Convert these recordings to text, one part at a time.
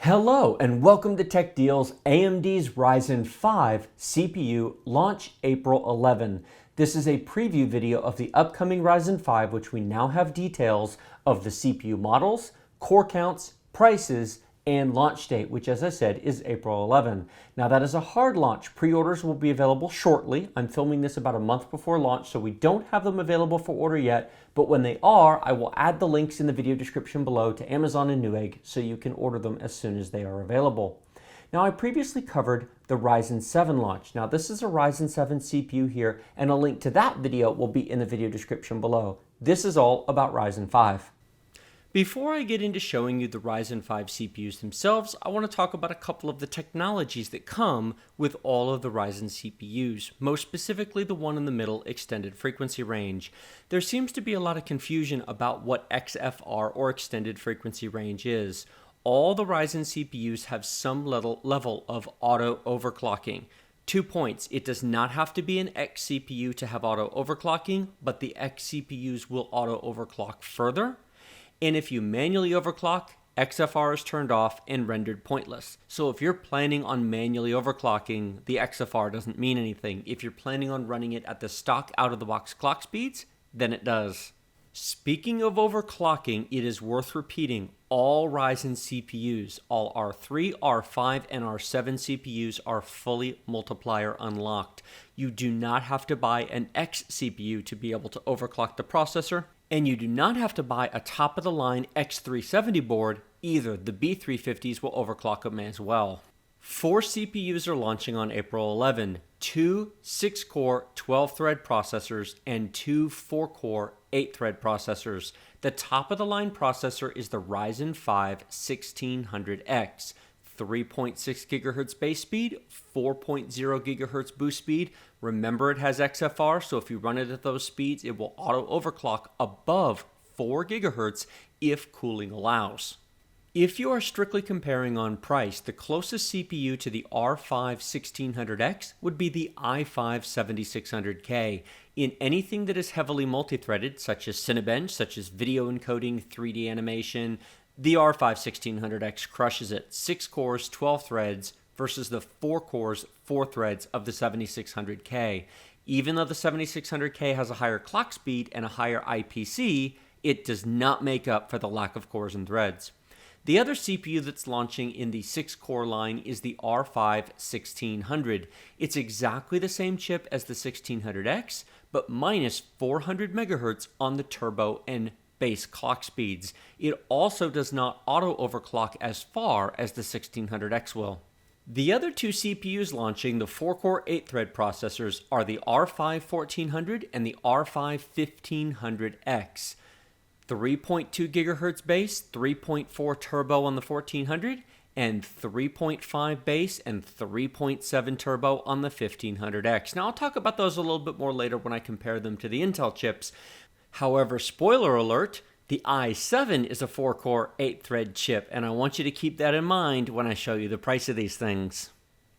Hello and welcome to Tech Deals. AMD's Ryzen 5 CPU launch April 11. This is a preview video of the upcoming Ryzen 5, which we now have details of the CPU models, core counts, prices, and launch date, which as I said is April 11. Now that is a hard launch. Pre-orders will be available shortly. I'm filming this about a month before launch, so we don't have them available for order yet, but when they are, I will add the links in the video description below to Amazon and Newegg so you can order them as soon as they are available. Now I previously covered the Ryzen 7 launch. Now this is a Ryzen 7 CPU here, and a link to that video will be in the video description below. This is all about Ryzen 5. Before I get into showing you the Ryzen 5 CPUs themselves, I want to talk about a couple of the technologies that come with all of the Ryzen CPUs, most specifically the one in the middle, extended frequency range. There seems to be a lot of confusion about what XFR or extended frequency range is. All the Ryzen CPUs have some level of auto overclocking. 2 points, it does not have to be an X CPU to have auto overclocking, but the X CPUs will auto overclock further. And if you manually overclock, XFR is turned off and rendered pointless. So if you're planning on manually overclocking, the XFR doesn't mean anything. If you're planning on running it at the stock out-of-the-box clock speeds, then it does. Speaking of overclocking, it is worth repeating, all Ryzen CPUs, all R3, R5, and R7 CPUs are fully multiplier unlocked. You do not have to buy an X CPU to be able to overclock the processor, and you do not have to buy a top-of-the-line X370 board either. The B350s will overclock them as well. 4 CPUs are launching on April 11, 2 6-core 12-thread processors and 2 4-core 8-thread processors. The top-of-the-line processor is the Ryzen 5 1600X. 3.6 GHz base speed, 4.0 GHz boost speed. Remember, it has XFR, so if you run it at those speeds, it will auto overclock above 4 GHz if cooling allows. If you are strictly comparing on price, the closest CPU to the R5 1600X would be the i5 7600K. In anything that is heavily multi-threaded, such as Cinebench, such as video encoding, 3D animation, the R5 1600X crushes it. 6 cores, 12 threads versus the 4 cores, 4 threads of the 7600K. Even though the 7600K has a higher clock speed and a higher IPC, it does not make up for the lack of cores and threads. The other CPU that's launching in the 6-core line is the R5 1600. It's exactly the same chip as the 1600X, but minus 400 MHz on the turbo and base clock speeds. It also does not auto overclock as far as the 1600X will. The other 2 CPUs launching, the 4-core 8-thread processors, are the R5 1400 and the R5 1500X. 3.2 GHz base, 3.4 turbo on the 1400, and 3.5 base and 3.7 turbo on the 1500X. Now I'll talk about those a little bit more later when I compare them to the Intel chips. However, spoiler alert, the i7 is a 4-core 8-thread chip, and I want you to keep that in mind when I show you the price of these things.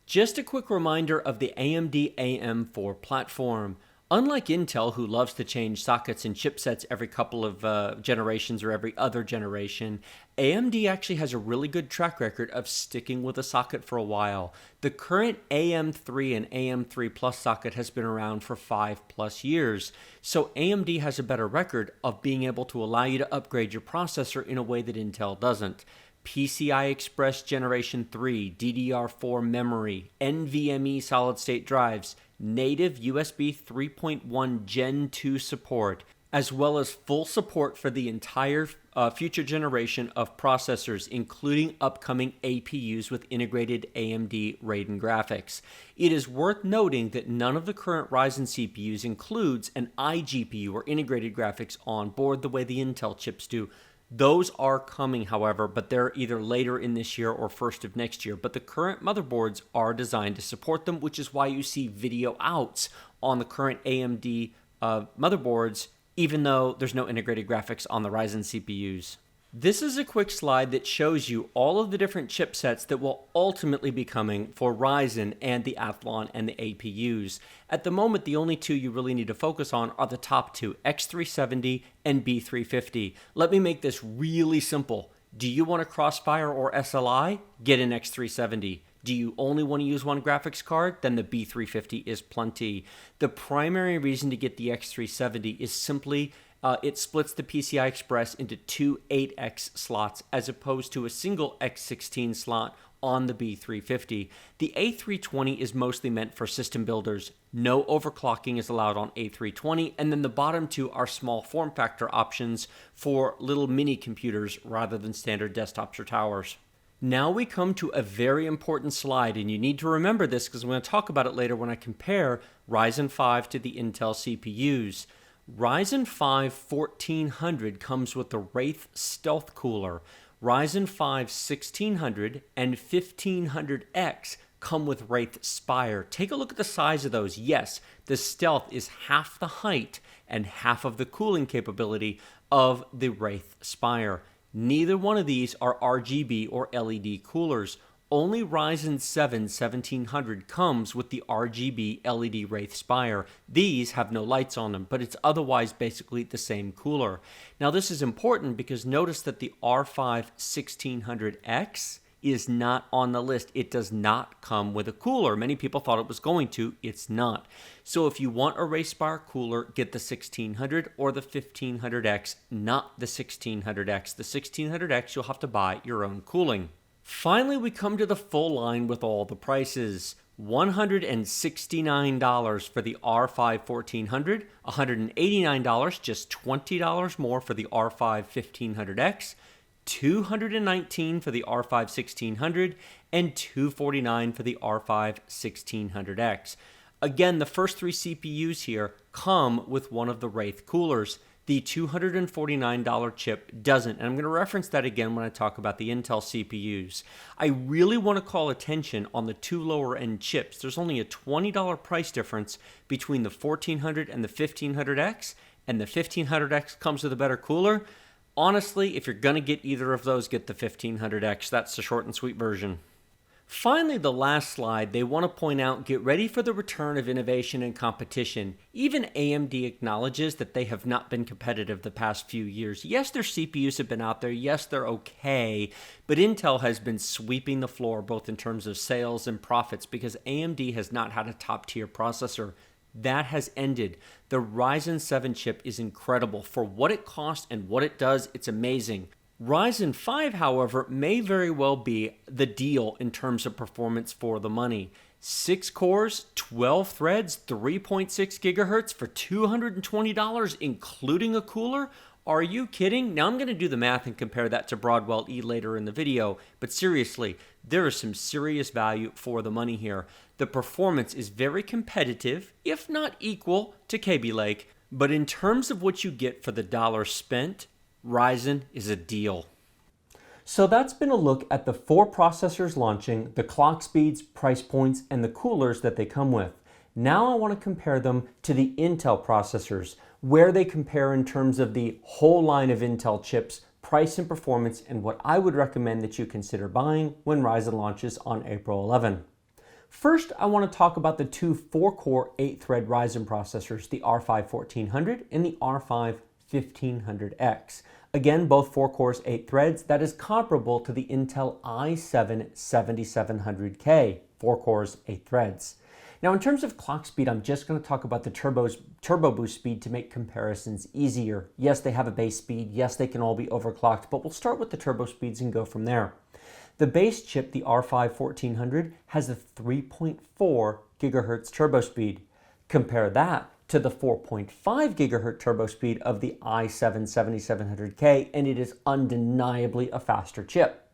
Just a quick reminder of the AMD AM4 platform. Unlike Intel, who loves to change sockets and chipsets every couple of generations or every other generation, AMD actually has a really good track record of sticking with a socket for a while. The current AM3 and AM3 Plus socket has been around for 5+ years, so AMD has a better record of being able to allow you to upgrade your processor in a way that Intel doesn't. PCI Express Generation 3, DDR4 memory, NVMe solid-state drives, native USB 3.1 Gen 2 support, as well as full support for the entire future generation of processors, including upcoming APUs with integrated AMD Ryzen graphics. It is worth noting that none of the current Ryzen CPUs includes an iGPU or integrated graphics on board the way the Intel chips do. Those are coming, however, but they're either later in this year or first of next year. But the current motherboards are designed to support them, which is why you see video outs on the current AMD motherboards, even though there's no integrated graphics on the Ryzen CPUs. This is a quick slide that shows you all of the different chipsets that will ultimately be coming for Ryzen and the Athlon and the APUs. At the moment, the only 2 you really need to focus on are the top 2, X370 and B350. Let me make this really simple. Do you want a Crossfire or SLI? Get an X370. Do you only want to use one graphics card? Then the B350 is plenty. The primary reason to get the X370 is simply it splits the PCI Express into two 8X slots as opposed to a single X16 slot on the B350. The A320 is mostly meant for system builders. No overclocking is allowed on A320, and then the bottom two are small form factor options for little mini computers rather than standard desktops or towers. Now we come to a very important slide, and you need to remember this because I'm going to talk about it later when I compare Ryzen 5 to the Intel CPUs. Ryzen 5 1400 comes with the Wraith Stealth Cooler. Ryzen 5 1600 and 1500X come with Wraith Spire. Take a look at the size of those. Yes, the Stealth is half the height and half of the cooling capability of the Wraith Spire. Neither one of these are RGB or LED coolers. Only Ryzen 7 1700 comes with the RGB LED Wraith Spire. These have no lights on them, but it's otherwise basically the same cooler. Now this is important because notice that the R5 1600X is not on the list. It does not come with a cooler. Many people thought it was going to. It's not. So if you want a Wraith Spire cooler, get the 1600 or the 1500X, not the 1600X. The 1600X, you'll have to buy your own cooling. Finally, we come to the full line with all the prices. $169 for the R5 1400, $189, just $20 more for the R5 1500X, $219 for the R5 1600, and $249 for the R5 1600X. Again, the first three CPUs here come with one of the Wraith coolers. The $249 chip doesn't, and I'm going to reference that again when I talk about the Intel CPUs. I really want to call attention on the two lower end chips. There's only a $20 price difference between the 1400 and the 1500X, and the 1500X comes with a better cooler. Honestly, if you're going to get either of those, get the 1500X. That's the short and sweet version. Finally, the last slide, they want to point out, get ready for the return of innovation and competition. Even AMD acknowledges that they have not been competitive the past few years. Yes, their CPUs have been out there. Yes, they're okay. But Intel has been sweeping the floor both in terms of sales and profits because AMD has not had a top-tier processor. That has ended. The Ryzen 7 chip is incredible. For what it costs and what it does, it's amazing. Ryzen 5, however, may very well be the deal in terms of performance for the money. 6 cores, 12 threads, 3.6 gigahertz for $220, including a cooler? Are you kidding? Now I'm going to do the math and compare that to Broadwell-E later in the video, but seriously, there is some serious value for the money here. The performance is very competitive, if not equal, to Kaby Lake, but in terms of what you get for the dollar spent, Ryzen is a deal. So that's been a look at the 4 processors launching, the clock speeds, price points, and the coolers that they come with. Now I want to compare them to the Intel processors, where they compare in terms of the whole line of Intel chips, price and performance, and what I would recommend that you consider buying when Ryzen launches on April 11. First, I want to talk about the two 4-core 8-thread Ryzen processors, the R5 1400 and the R5 1500X. Again, both 4 cores, 8 threads. That is comparable to the Intel i7 7700K, 4 cores, 8 threads. Now, in terms of clock speed, I'm just going to talk about the turbo boost speed to make comparisons easier. Yes, they have a base speed. Yes, they can all be overclocked, but we'll start with the turbo speeds and go from there. The base chip, the R5 1400, has a 3.4 gigahertz turbo speed. Compare that to the 4.5 gigahertz turbo speed of the i7 7700K, and it is undeniably a faster chip.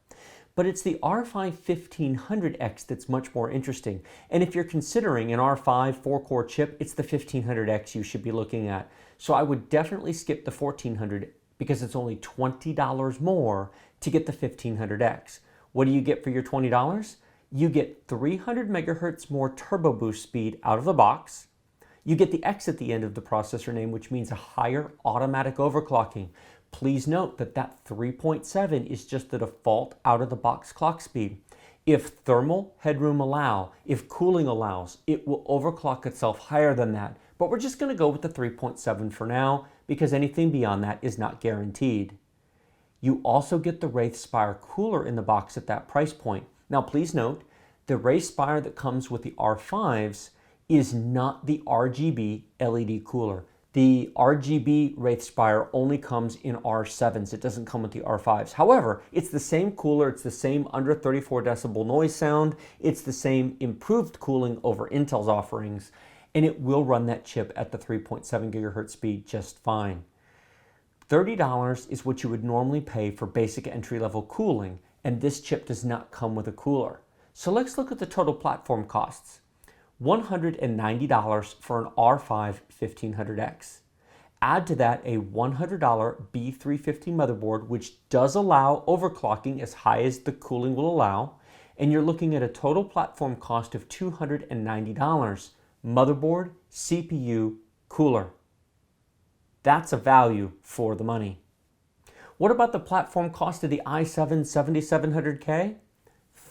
But it's the R5 1500X that's much more interesting. And if you're considering an R5 4-core chip, it's the 1500X you should be looking at. So I would definitely skip the 1400 because it's only $20 more to get the 1500X. What do you get for your $20? You get 300 megahertz more turbo boost speed out of the box. You get the X at the end of the processor name, which means a higher automatic overclocking. Please note that that 3.7 is just the default out-of-the-box clock speed. If thermal headroom allow, if cooling allows, it will overclock itself higher than that. But we're just going to go with the 3.7 for now because anything beyond that is not guaranteed. You also get the Wraith Spire cooler in the box at that price point. Now please note, the Wraith Spire that comes with the R5s is not the RGB LED cooler. The RGB Wraith Spire only comes in R7s. It doesn't come with the R5s. However, it's the same cooler, it's the same under 34 decibel noise sound, it's the same improved cooling over Intel's offerings, and it will run that chip at the 3.7 gigahertz speed just fine. $30 is what you would normally pay for basic entry-level cooling, and this chip does not come with a cooler. So let's look at the total platform costs. $190 for an R5 1500X. Add to that a $100 B350 motherboard, which does allow overclocking as high as the cooling will allow, and you're looking at a total platform cost of $290. Motherboard, CPU, cooler. That's a value for the money. What about the platform cost of the i7 7700K?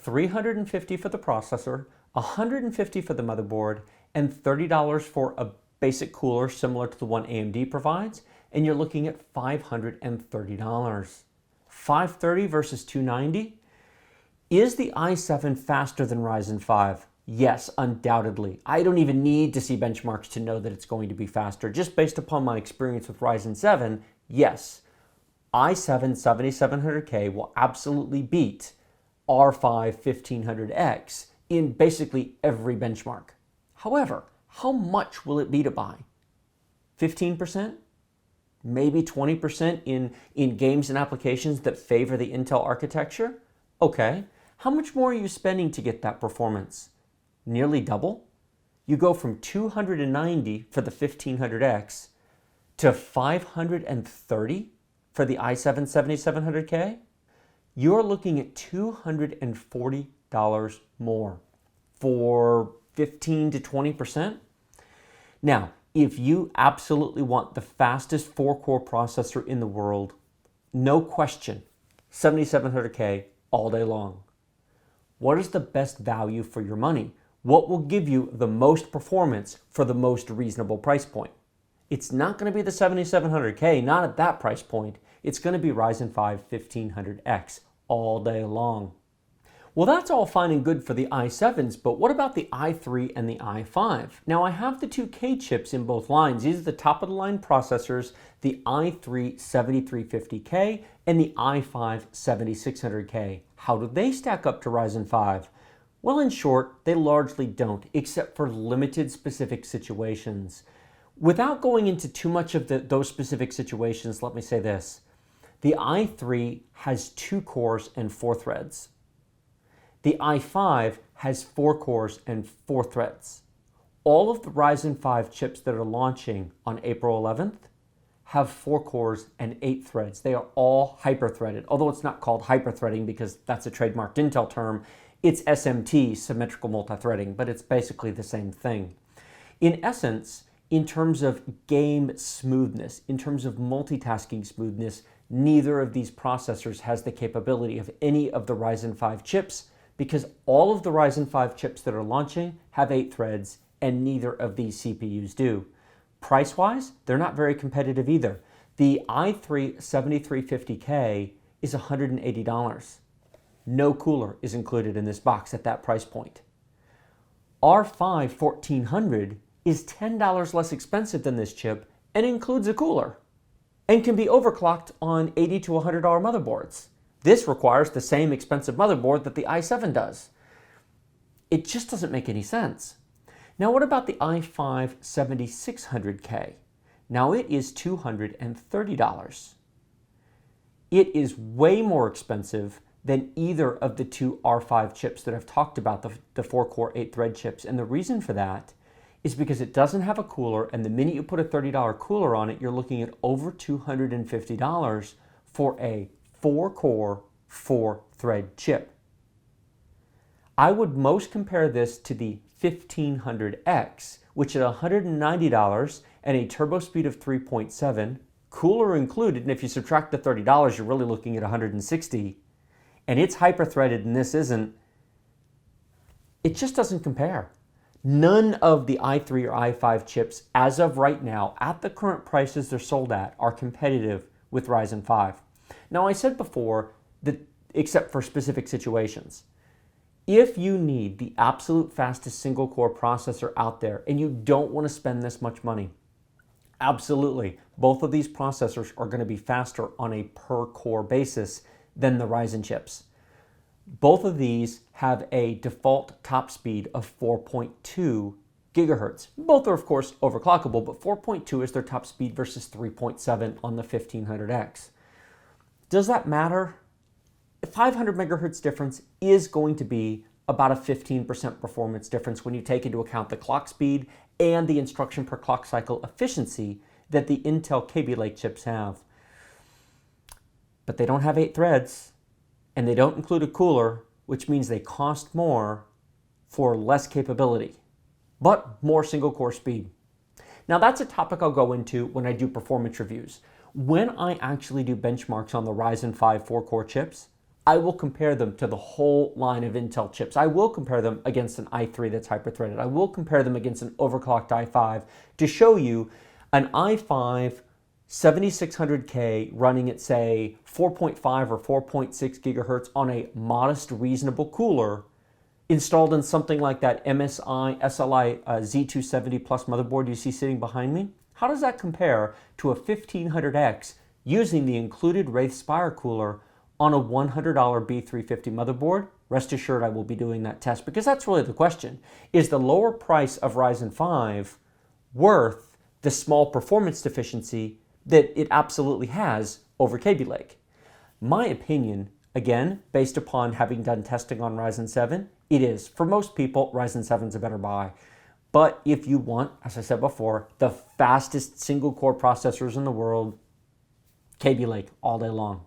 $350 for the processor, $150 for the motherboard, and $30 for a basic cooler similar to the one AMD provides, and you're looking at $530. $530 versus $290? Is the i7 faster than Ryzen 5? Yes, undoubtedly. I don't even need to see benchmarks to know that it's going to be faster. Just based upon my experience with Ryzen 7, yes, i7 7700K will absolutely beat R5 1500X in basically every benchmark. However, how much will it be to buy? 15%? Maybe 20% in games and applications that favor the Intel architecture? Okay. How much more are you spending to get that performance? Nearly double? You go from $290 for the 1500X to $530 for the i7 7700K? You're looking at $240 more for 15 to 20%. Now, if you absolutely want the fastest 4-core processor in the world, no question, 7700K all day long. What is the best value for your money? What will give you the most performance for the most reasonable price point? It's not going to be the 7700K, not at that price point. It's going to be Ryzen 5 1500X all day long. Well, that's all fine and good for the i7s, but what about the i3 and the i5? Now, I have the 2K chips in both lines. These are the top-of-the-line processors, the i3 7350K and the i5 7600K. How do they stack up to Ryzen 5? Well, in short, they largely don't, except for limited specific situations. Without going into too much of those specific situations, let me say this. The i3 has 2 cores and 4 threads. The i5 has 4 cores and 4 threads. All of the Ryzen 5 chips that are launching on April 11th have 4 cores and 8 threads. They are all hyper-threaded, although it's not called hyper-threading because that's a trademarked Intel term. It's SMT, symmetrical multi-threading, but it's basically the same thing. In essence, in terms of game smoothness, in terms of multitasking smoothness, neither of these processors has the capability of any of the Ryzen 5 chips, because all of the Ryzen 5 chips that are launching have 8 threads, and neither of these CPUs do. Price-wise, they're not very competitive either. The i3 7350K is $180. No cooler is included in this box at that price point. R5 1400 is $10 less expensive than this chip and includes a cooler, and can be overclocked on $80 to $100 motherboards. This requires the same expensive motherboard that the i7 does. It just doesn't make any sense. Now, what about the i5 7600K? Now, it is $230. It is way more expensive than either of the 2 R5 chips that I've talked about, the 4-core 8-thread chips. And the reason for that is because it doesn't have a cooler, and the minute you put a $30 cooler on it, you're looking at over $250 for a 4-core, 4-thread chip. I would most compare this to the 1500X, which at $190 and a turbo speed of 3.7, cooler included, and if you subtract the $30, you're really looking at $160, and it's hyper-threaded and this isn't, it just doesn't compare. None of the i3 or i5 chips, as of right now, at the current prices they're sold at, are competitive with Ryzen 5. Now, I said before that, except for specific situations, if you need the absolute fastest single core processor out there and you don't want to spend this much money, absolutely, both of these processors are going to be faster on a per core basis than the Ryzen chips. Both of these have a default top speed of 4.2 gigahertz. Both are, of course, overclockable, but 4.2 is their top speed versus 3.7 on the 1500X. Does that matter? 500 megahertz difference is going to be about a 15% performance difference when you take into account the clock speed and the instruction per clock cycle efficiency that the Intel Kaby Lake chips have. But they don't have 8 threads, and they don't include a cooler, which means they cost more for less capability, but more single core speed. Now, that's a topic I'll go into when I do performance reviews. When I actually do benchmarks on the Ryzen 5 4-core chips, I will compare them to the whole line of Intel chips. I will compare them against an i3 that's hyper-threaded. I will compare them against an overclocked i5 to show you an i5 7600K running at, say, 4.5 or 4.6 gigahertz on a modest, reasonable cooler installed in something like that MSI SLI Z270 Plus motherboard you see sitting behind me. How does that compare to a 1500X using the included Wraith Spire cooler on a $100 B350 motherboard? Rest assured I will be doing that test, because that's really the question. Is the lower price of Ryzen 5 worth the small performance deficiency that it absolutely has over Kaby Lake? My opinion, again, based upon having done testing on Ryzen 7, it is. For most people, Ryzen 7 is a better buy. But if you want, as I said before, the fastest single core processors in the world, Kaby Lake all day long.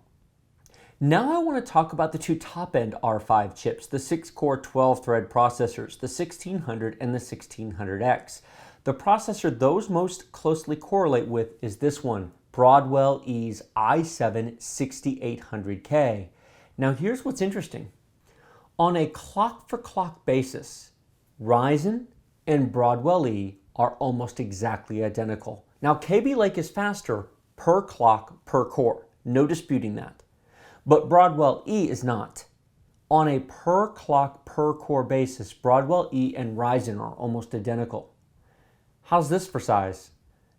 Now I want to talk about the two top-end R5 chips, the 6-core 12-thread processors, the 1600 and the 1600X. The processor those most closely correlate with is this one, Broadwell-E's i7 6800K. Now here's what's interesting. On a clock-for-clock basis, Ryzen and Broadwell-E are almost exactly identical. Now Kaby Lake is faster per clock per core, no disputing that. But Broadwell-E is not. On a per clock per core basis, Broadwell-E and Ryzen are almost identical. How's this for size?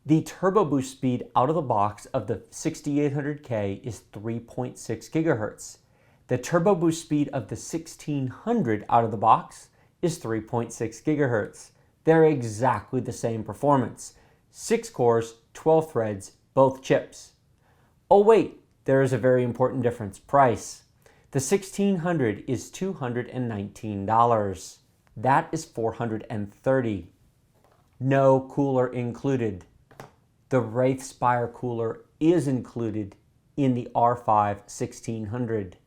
The turbo boost speed out of the box of the 6800K is 3.6 gigahertz. The turbo boost speed of the 1600 out of the box is 3.6 gigahertz. They're exactly the same performance. 6 cores, 12 threads, both chips. Oh wait, there is a very important difference. Price. The 1600 is $219. That is $430. No cooler included. The Wraith Spire cooler is included in the R5 1600.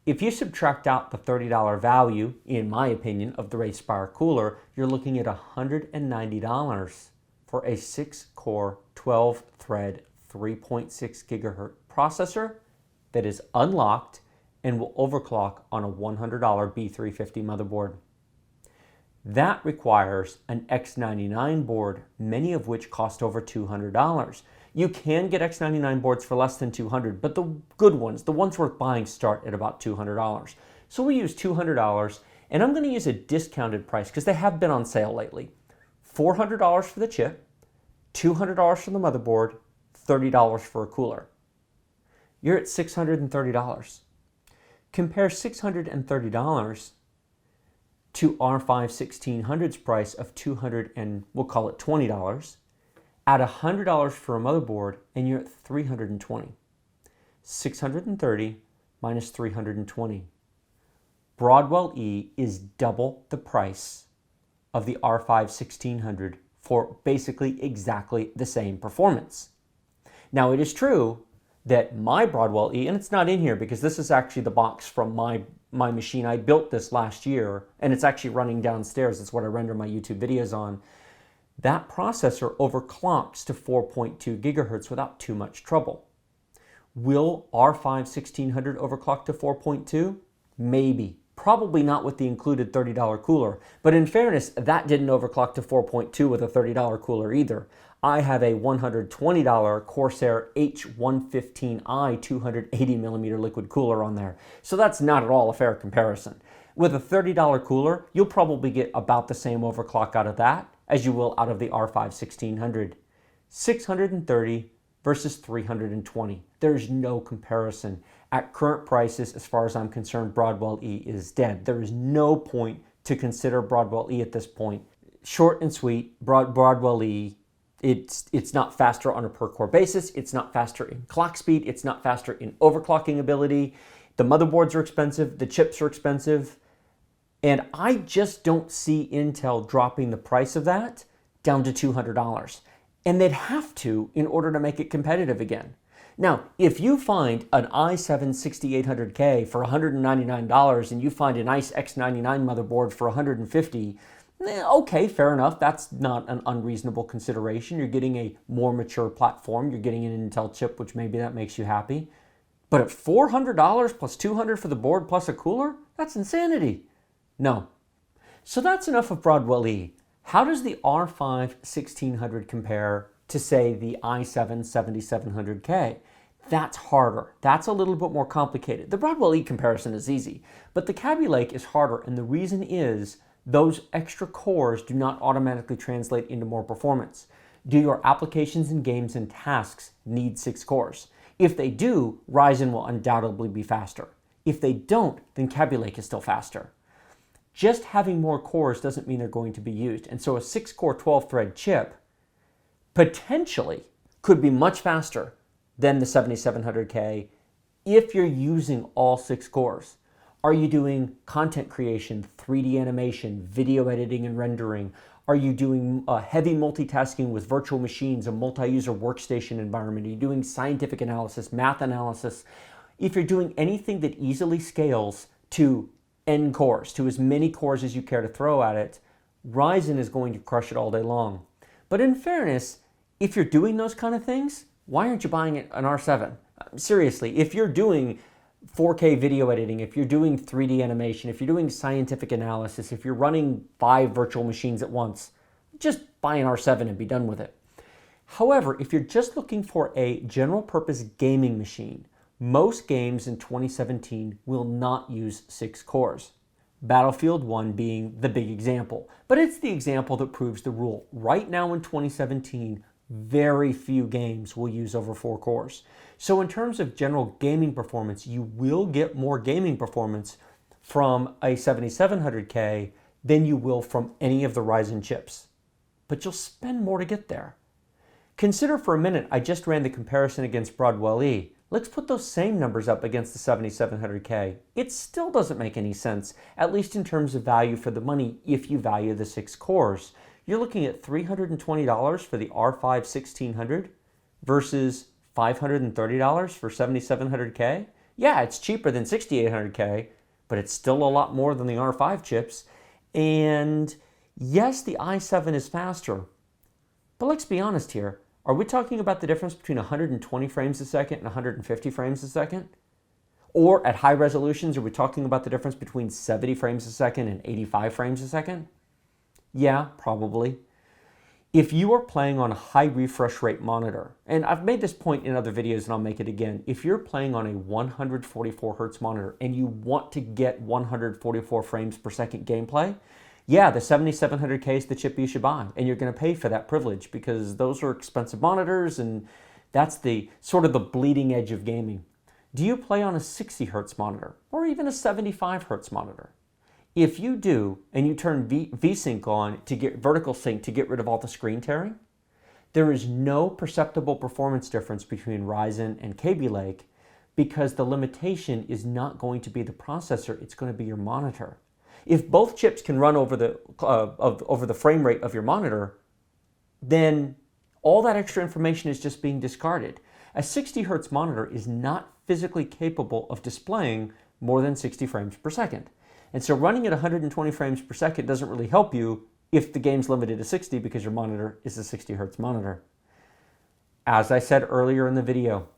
If you subtract out the $30 value, in my opinion, of the Wraith Spire cooler, you're looking at $190 for a 6-core, 12-thread, 3.6 gigahertz processor that is unlocked and will overclock on a $100 B350 motherboard. That requires an X99 board, many of which cost over $200. You can get X99 boards for less than $200, but the good ones, the ones worth buying, start at about $200. So we use $200, and I'm going to use a discounted price because they have been on sale lately. $400 for the chip, $200 for the motherboard, $30 for a cooler. You're at $630. Compare $630 to R5 1600's price of $200 and we'll call it $20. Add $100 for a motherboard and you're at $320. 630 minus 320. Broadwell-E is double the price of the R5 1600 for basically exactly the same performance. Now it is true that my Broadwell-E, and it's not in here because this is actually the box from my machine. I built this last year and it's actually running downstairs. It's what I render my YouTube videos on. That processor overclocks to 4.2 gigahertz without too much trouble. Will R5 1600 overclock to 4.2? Maybe. Probably not with the included $30 cooler, but in fairness, that didn't overclock to 4.2 with a $30 cooler either. I have a $120 Corsair H115i 280mm liquid cooler on there, so that's not at all a fair comparison. With a $30 cooler, you'll probably get about the same overclock out of that as you will out of the R5 1600. 630 versus 320. There's no comparison. At current prices, as far as I'm concerned, Broadwell-E is dead. There is no point to consider Broadwell-E at this point. Short and sweet, Broadwell-E, it's not faster on a per core basis, it's not faster in clock speed, it's not faster in overclocking ability. The motherboards are expensive, the chips are expensive, and I just don't see Intel dropping the price of that down to $200. And they'd have to in order to make it competitive again. Now, if you find an i7 6800K for $199 and you find a nice X99 motherboard for $150, okay, fair enough. That's not an unreasonable consideration. You're getting a more mature platform. You're getting an Intel chip, which maybe that makes you happy. But at $400 plus $200 for the board plus a cooler, that's insanity. No. So that's enough of Broadwell-E. How does the R5 1600 compare to, say, the i7 7700K? That's harder. That's a little bit more complicated. The Broadwell-E comparison is easy, but the Kaby Lake is harder, and the reason is those extra cores do not automatically translate into more performance. Do your applications and games and tasks need 6 cores? If they do, Ryzen will undoubtedly be faster. If they don't, then Kaby Lake is still faster. Just having more cores doesn't mean they're going to be used, and so a 6-core 12-thread chip potentially could be much faster than the 7700K if you're using all 6 cores. Are you doing content creation, 3D animation, video editing and rendering? Are you doing heavy multitasking with virtual machines, a multi-user workstation environment? Are you doing scientific analysis, math analysis? If you're doing anything that easily scales to N cores, to as many cores as you care to throw at it, Ryzen is going to crush it all day long. But in fairness, if you're doing those kind of things, why aren't you buying an R7? Seriously, if you're doing 4K video editing, if you're doing 3D animation, if you're doing scientific analysis, if you're running 5 virtual machines at once, just buy an R7 and be done with it. However, if you're just looking for a general purpose gaming machine, most games in 2017 will not use 6 cores. Battlefield 1 being the big example, but it's the example that proves the rule. Right now in 2017, very few games will use over 4 cores. So in terms of general gaming performance, you will get more gaming performance from a 7700K than you will from any of the Ryzen chips. But you'll spend more to get there. Consider for a minute, I just ran the comparison against Broadwell-E. Let's put those same numbers up against the 7700K. It still doesn't make any sense, at least in terms of value for the money if you value the 6 cores. You're looking at $320 for the R5 1600 versus $530 for 7700K. Yeah, it's cheaper than 6800K, but it's still a lot more than the R5 chips. And yes, the i7 is faster, but let's be honest here. Are we talking about the difference between 120 frames a second and 150 frames a second? Or at high resolutions, are we talking about the difference between 70 frames a second and 85 frames a second? Yeah, probably. If you are playing on a high refresh rate monitor, and I've made this point in other videos and I'll make it again, if you're playing on a 144 Hz monitor and you want to get 144 frames per second gameplay, yeah, the 7700K is the chip you should buy, and you're going to pay for that privilege because those are expensive monitors, and that's the sort of the bleeding edge of gaming. Do you play on a 60 Hz monitor or even a 75 Hz monitor? If you do, and you turn VSync on to get vertical sync to get rid of all the screen tearing, there is no perceptible performance difference between Ryzen and Kaby Lake because the limitation is not going to be the processor, it's going to be your monitor. If both chips can run over the frame rate of your monitor, then all that extra information is just being discarded. A 60 Hz monitor is not physically capable of displaying more than 60 frames per second. And so running at 120 frames per second doesn't really help you if the game's limited to 60 because your monitor is a 60 Hz monitor. As I said earlier in the video,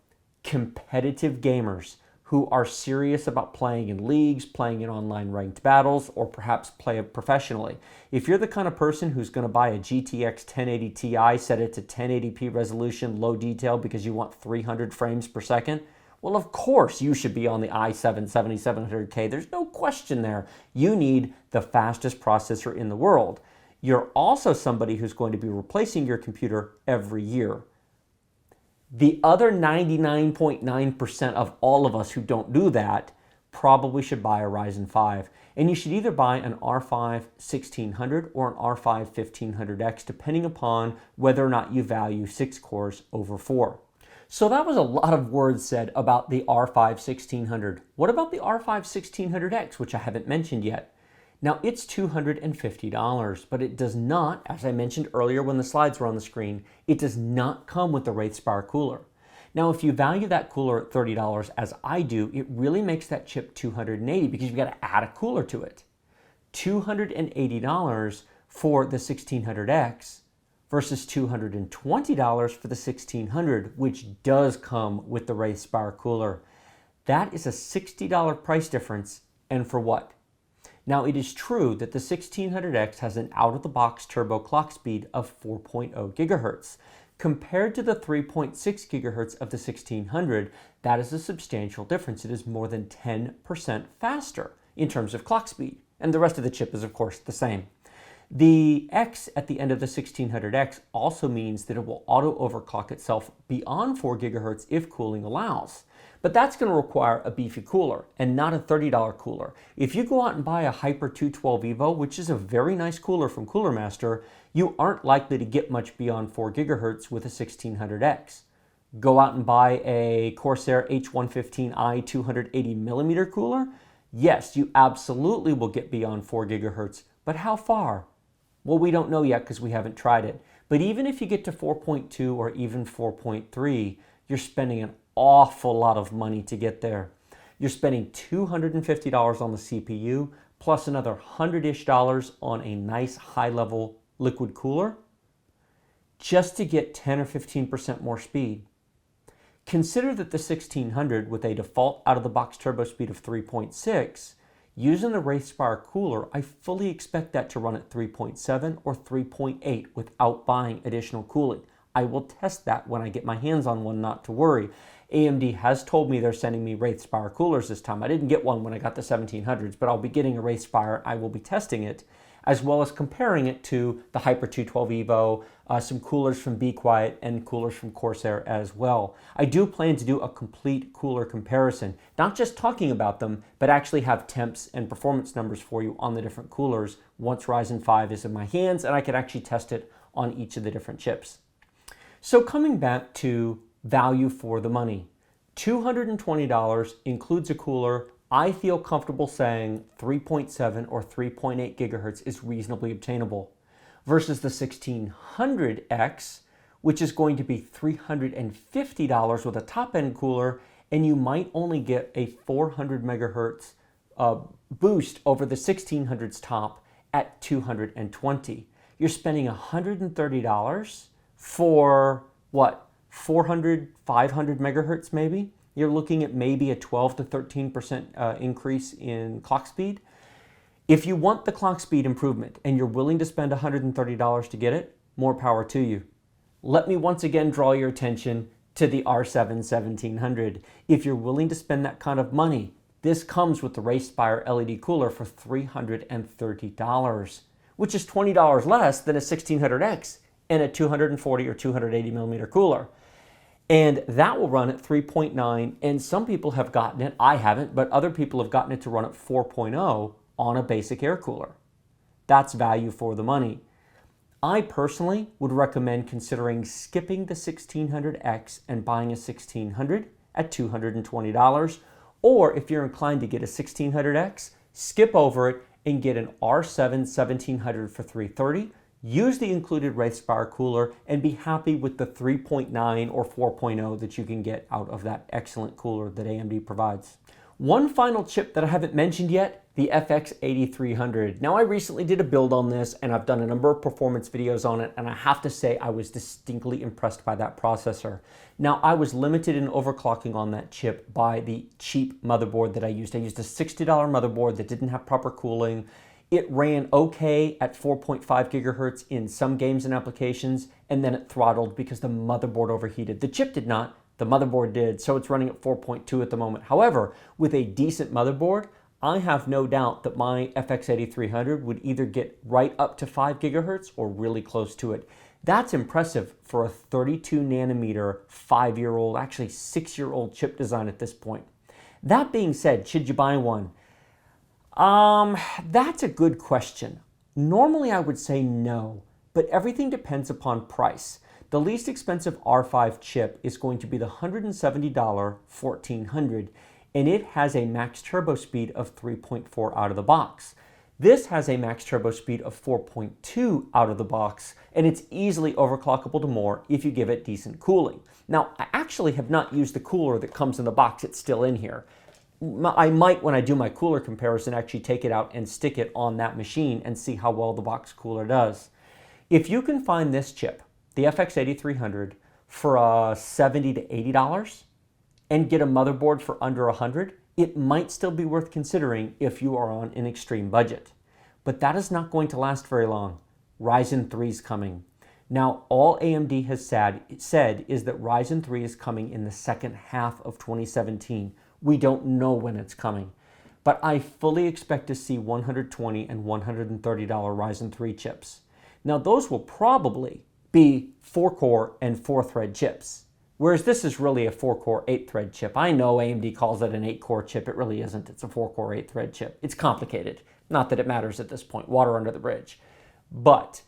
competitive gamers who are serious about playing in leagues, playing in online ranked battles, or perhaps play it professionally. If you're the kind of person who's going to buy a GTX 1080 Ti, set it to 1080p resolution, low detail because you want 300 frames per second, well, of course you should be on the i7 7700K. There's no question there. You need the fastest processor in the world. You're also somebody who's going to be replacing your computer every year. The other 99.9% of all of us who don't do that probably should buy a Ryzen 5. And you should either buy an R5 1600 or an R5 1500X, depending upon whether or not you value 6 cores over 4. So that was a lot of words said about the R5 1600. What about the R5 1600X, which I haven't mentioned yet? Now, it's $250, but it does not, as I mentioned earlier when the slides were on the screen, it does not come with the Wraithspire cooler. Now, if you value that cooler at $30, as I do, it really makes that chip $280 because you've got to add a cooler to it. $280 for the 1600X versus $220 for the 1600, which does come with the Wraithspire cooler. That is a $60 price difference, and for what? Now, it is true that the 1600X has an out-of-the-box turbo clock speed of 4.0 gigahertz. Compared to the 3.6 gigahertz of the 1600, that is a substantial difference. It is more than 10% faster in terms of clock speed, and the rest of the chip is, of course, the same. The X at the end of the 1600X also means that it will auto-overclock itself beyond 4 gigahertz if cooling allows. But that's going to require a beefy cooler and not a $30 cooler. If you go out and buy a Hyper 212 Evo, which is a very nice cooler from Cooler Master, you aren't likely to get much beyond 4 gigahertz with a 1600X. Go out and buy a Corsair H115i 280mm cooler? Yes, you absolutely will get beyond 4 gigahertz, but how far? Well, we don't know yet because we haven't tried it. But even if you get to 4.2 or even 4.3, you're spending an awful lot of money to get there. You're spending $250 on the CPU, plus another $100-ish on a nice high-level liquid cooler, just to get 10 or 15% more speed. Consider that the 1600, with a default out-of-the-box turbo speed of 3.6, using the Wraithspire cooler, I fully expect that to run at 3.7 or 3.8 without buying additional cooling. I will test that when I get my hands on one, not to worry. AMD has told me they're sending me Wraithspire coolers this time. I didn't get one when I got the 1700s, but I'll be getting a Wraithspire. I will be testing it, as well as comparing it to the Hyper 212 Evo, some coolers from Be Quiet, and coolers from Corsair as well. I do plan to do a complete cooler comparison, not just talking about them, but actually have temps and performance numbers for you on the different coolers once Ryzen 5 is in my hands, and I can actually test it on each of the different chips. So coming back to value for the money, $220 includes a cooler. I feel comfortable saying 3.7 or 3.8 gigahertz is reasonably obtainable, versus the 1600X, which is going to be $350 with a top-end cooler, and you might only get a 400 megahertz boost over the 1600's top at 220. You're spending $130 for what? 400, 500 megahertz maybe? You're looking at maybe a 12 to 13% increase in clock speed. If you want the clock speed improvement and you're willing to spend $130 to get it, more power to you. Let me once again draw your attention to the R7 1700. If you're willing to spend that kind of money, this comes with the Wraithspire LED cooler for $330, which is $20 less than a 1600X and a 240 or 280 millimeter cooler. And that will run at 3.9, and some people have gotten it, I haven't, but other people have gotten it to run at 4.0 on a basic air cooler. That's value for the money. I personally would recommend considering skipping the 1600X and buying a 1600 at $220, or if you're inclined to get a 1600X, skip over it and get an R7 1700 for $330. Use the included Wraithspire cooler and be happy with the 3.9 or 4.0 that you can get out of that excellent cooler that AMD provides. One final chip that I haven't mentioned yet, the FX 8300. Now I recently did a build on this and I've done a number of performance videos on it, and I have to say I was distinctly impressed by that processor. Now I was limited in overclocking on that chip by the cheap motherboard that I used. I used a $60 motherboard that didn't have proper cooling. It ran okay at 4.5 gigahertz in some games and applications, and then it throttled because the motherboard overheated. The chip did not, the motherboard did, so it's running at 4.2 at the moment. However, with a decent motherboard, I have no doubt that my FX 8300 would either get right up to 5 gigahertz or really close to it. That's impressive for a 32 nanometer, 5-year-old, actually 6-year-old chip design at this point. That being said, should you buy one? That's a good question. Normally I would say no, but everything depends upon price. The least expensive R5 chip is going to be the $170 1400, and it has a max turbo speed of 3.4 out of the box. This has a max turbo speed of 4.2 out of the box, and it's easily overclockable to more if you give it decent cooling. Now, I actually have not used the cooler that comes in the box. It's still in here. I might, when I do my cooler comparison, actually take it out and stick it on that machine and see how well the box cooler does. If you can find this chip, the FX 8300, for $70 to $80 and get a motherboard for under $100, it might still be worth considering if you are on an extreme budget. But that is not going to last very long. Ryzen 3 is coming. Now, all AMD has said is that Ryzen 3 is coming in the second half of 2017. We don't know when it's coming, but I fully expect to see $120 and $130 Ryzen 3 chips. Now, those will probably be 4-core and 4-thread chips, whereas this is really a 4-core, 8-thread chip. I know AMD calls it an 8-core chip. It really isn't. It's a 4-core, 8-thread chip. It's complicated. Not that it matters at this point. Water under the bridge. But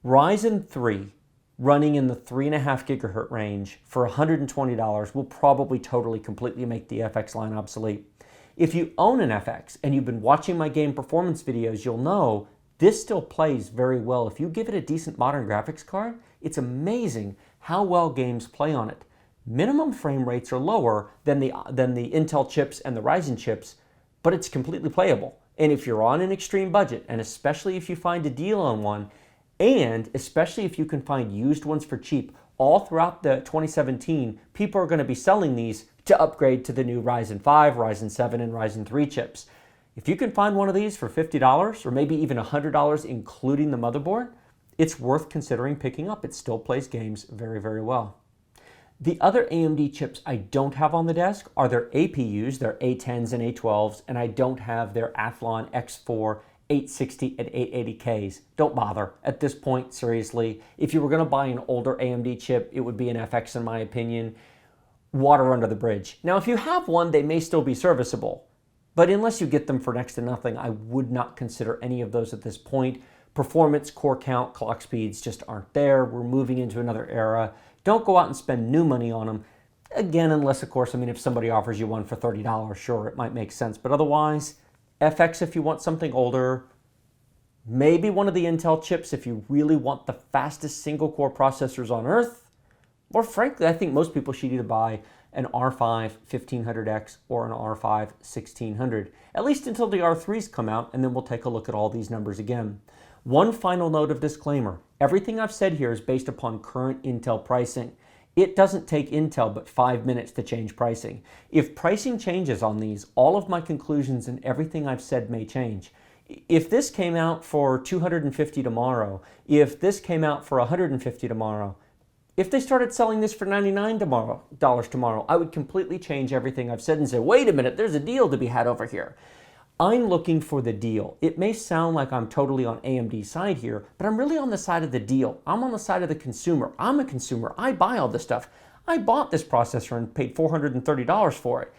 Ryzen 3 running in the 3.5 gigahertz range for $120 will probably totally completely make the FX line obsolete. If you own an FX and you've been watching my game performance videos, you'll know this still plays very well. If you give it a decent modern graphics card, it's amazing how well games play on it. Minimum frame rates are lower than the Intel chips and the Ryzen chips, but it's completely playable. And if you're on an extreme budget, and especially if you find a deal on one, and especially if you can find used ones for cheap, all throughout the 2017, people are going to be selling these to upgrade to the new Ryzen 5, Ryzen 7, and Ryzen 3 chips. If you can find one of these for $50 or maybe even $100 including the motherboard, it's worth considering picking up. It still plays games very, very well. The other AMD chips I don't have on the desk are their APUs, their A10s and A12s, and I don't have their Athlon X4 860 and 880Ks. Don't bother. At this point, seriously, if you were going to buy an older AMD chip, it would be an FX in my opinion. Water under the bridge. Now, if you have one, they may still be serviceable, but unless you get them for next to nothing, I would not consider any of those at this point. Performance, core count, clock speeds just aren't there. We're moving into another era. Don't go out and spend new money on them. Again, unless, of course, if somebody offers you one for $30, sure, it might make sense. But otherwise, FX if you want something older, maybe one of the Intel chips if you really want the fastest single-core processors on earth, or frankly, I think most people should either buy an R5 1500X or an R5 1600, at least until the R3s come out, and then we'll take a look at all these numbers again. One final note of disclaimer. Everything I've said here is based upon current Intel pricing. It doesn't take Intel but 5 minutes to change pricing. If pricing changes on these, all of my conclusions and everything I've said may change. If this came out for $250 tomorrow, if this came out for $150 tomorrow, if they started selling this for $99 tomorrow, I would completely change everything I've said and say, wait a minute, there's a deal to be had over here. I'm looking for the deal. It may sound like I'm totally on AMD's side here, but I'm really on the side of the deal. I'm on the side of the consumer. I'm a consumer. I buy all this stuff. I bought this processor and paid $430 for it.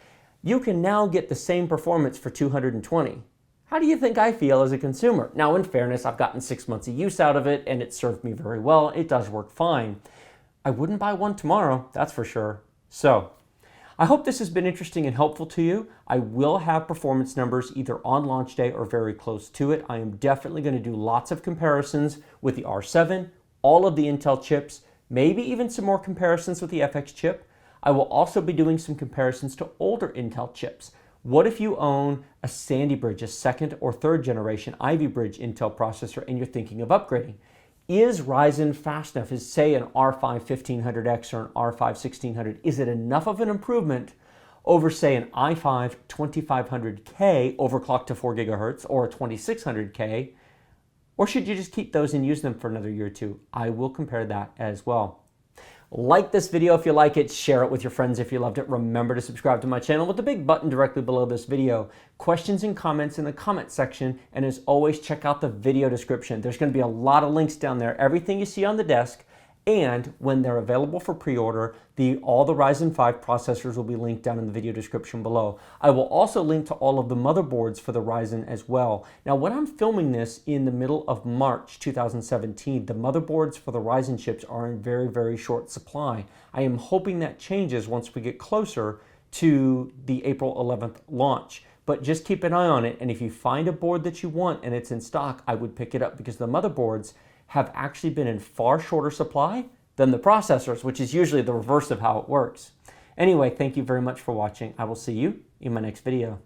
You can now get the same performance for $220. How do you think I feel as a consumer? Now, in fairness, I've gotten 6 months of use out of it, and it served me very well. It does work fine. I wouldn't buy one tomorrow, that's for sure. So, I hope this has been interesting and helpful to you. I will have performance numbers either on launch day or very close to it. I am definitely going to do lots of comparisons with the R7, all of the Intel chips, maybe even some more comparisons with the FX chip. I will also be doing some comparisons to older Intel chips. What if you own a Sandy Bridge, a second or third generation Ivy Bridge Intel processor, and you're thinking of upgrading? Is Ryzen fast enough? Is, say, an R5 1500X or an R5 1600, is it enough of an improvement over, say, an i5 2500K overclocked to 4 gigahertz or a 2600K? Or should you just keep those and use them for another year or two? I will compare that as well. Like this video if you like it, share it with your friends if you loved it. Remember to subscribe to my channel with the big button directly below this video. Questions and comments in the comment section, and as always, check out the video description. There's going to be a lot of links down there. Everything you see on the desk, and when they're available for pre-order, all the Ryzen 5 processors will be linked down in the video description below. I will also link to all of the motherboards for the Ryzen as well. Now, when I'm filming this in the middle of March 2017, the motherboards for the Ryzen chips are in very, very short supply. I am hoping that changes once we get closer to the April 11th launch. But just keep an eye on it, and if you find a board that you want and it's in stock, I would pick it up because the motherboards have actually been in far shorter supply than the processors, which is usually the reverse of how it works. Anyway, thank you very much for watching. I will see you in my next video.